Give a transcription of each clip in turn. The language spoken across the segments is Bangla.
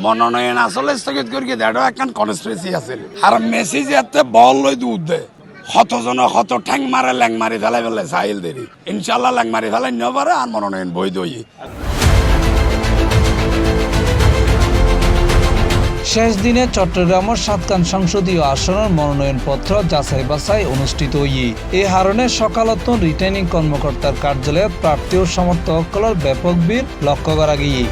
মনোনয়ন আসলে স্থগিত করি দেড় একখান কনস্টিটুয়েন্সি আছে আর মেসেজ এতে বল লই দুধ দে হতজন হত ঠ্যাং মারে ল্যাং মারি ফেলাই ফেলে সাহিল দেরি ইনশাল্লাহ ল্যাং মারি ফেলাই নেবারে আর মনোনয়ন বই দই। শেষ দিনে চট্টগ্রামের সাতকান সংসদীয় আসনের মনোনয়নপত্র যাচাই বাছাই অনুষ্ঠিত এই হারণে সকালত রিটার্নিং কর্মকর্তার কার্যালয়ে প্রার্থী ও সমর্থকসকলের ব্যাপক ভিড় লক্ষ্য করা গিয়ে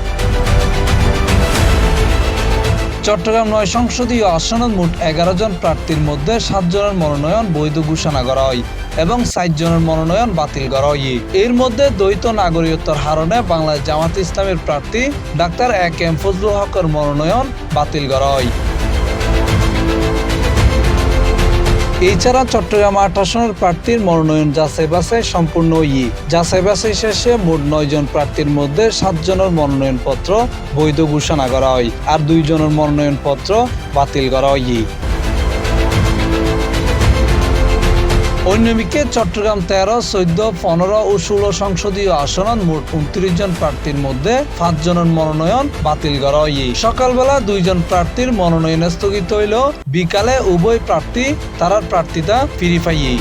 চট্টগ্রাম ৯ সংসদীয় আসনত মোট ১১ জন প্রার্থীর মধ্যে ৭ জনের মনোনয়ন বৈধ ঘোষণা করা হয় এবং ৬০ জনের মনোনয়ন বাতিল করা হয়। এর মধ্যে দ্বৈত নাগরিকত্বের হারণে বাংলাদেশ জামাত ইসলামের প্রার্থী ডাক্তার এ.কে.এম ফজলুল হকের মনোনয়ন বাতিল করা হয়। এছাড়া চট্টগ্রাম ৮ আসনের প্রার্থীর মনোনয়ন যাচাই বাছাই সম্পূর্ণ যাচাই বাছাই শেষে মোট ৯ জন প্রার্থীর মধ্যে ৭ জনের মনোনয়নপত্র বৈধ ঘোষণা করা হয় আর ২ জনের মনোনয়নপত্র বাতিল করা হয়। অন্যদিকে চট্টগ্রাম ১৩, ১৪, ১৫ ও ১৬ সংসদীয় আসনত মোট ২৯ জন প্রার্থীর মধ্যে ৫ জনের মনোনয়ন বাতিল করা হয়। সকালবেলা ২ জন প্রার্থীর মনোনয়ন স্থগিত হইল, বিকালে উভয় প্রার্থী তারার প্রার্থিতা ফিরি পাই।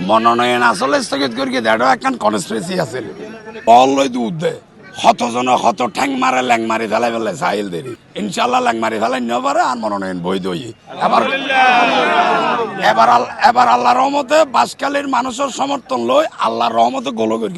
মনোনয়ন আসলে স্থগিত করি দেড় একখান কনস্টিটুয়েন্সি আছে বল লই দুধ দে হতজন হত ঠ্যাং মারে ল্যাং মারি ফেলাই ফেলে সাহিল দেরি ইনশাল্লাহ ল্যাং মারি ফেলাই নেবারে আর মনোনয়ন বই দই। এবার আল্লাহর রহমতে বাসকালীর মানুষের সমর্থন লই আল্লাহর রহমতে গোল করি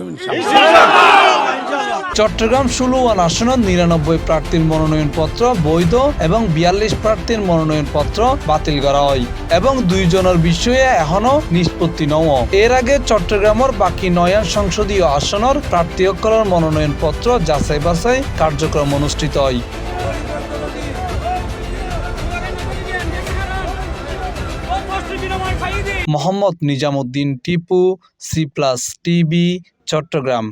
চট্টগ্রাম ১৬ আসনত ৯৯ প্রার্থীর মনোনয়নপত্র বৈধ এবং ৪২ প্রার্থীর মনোনয়নপত্র বাতিল করা হয় এবং ২ জনের বিষয়ে এখনো নিষ্পত্তি নও। এর আগে চট্টগ্রামের বাকি ৯ সংসদীয় আসনের প্রার্থীসকলের মনোনয়নপত্র যাচাই বাছাই কার্যক্রম অনুষ্ঠিত হয়। Mohammad Nizamuddin Tipu, C+ TV, Chittagong.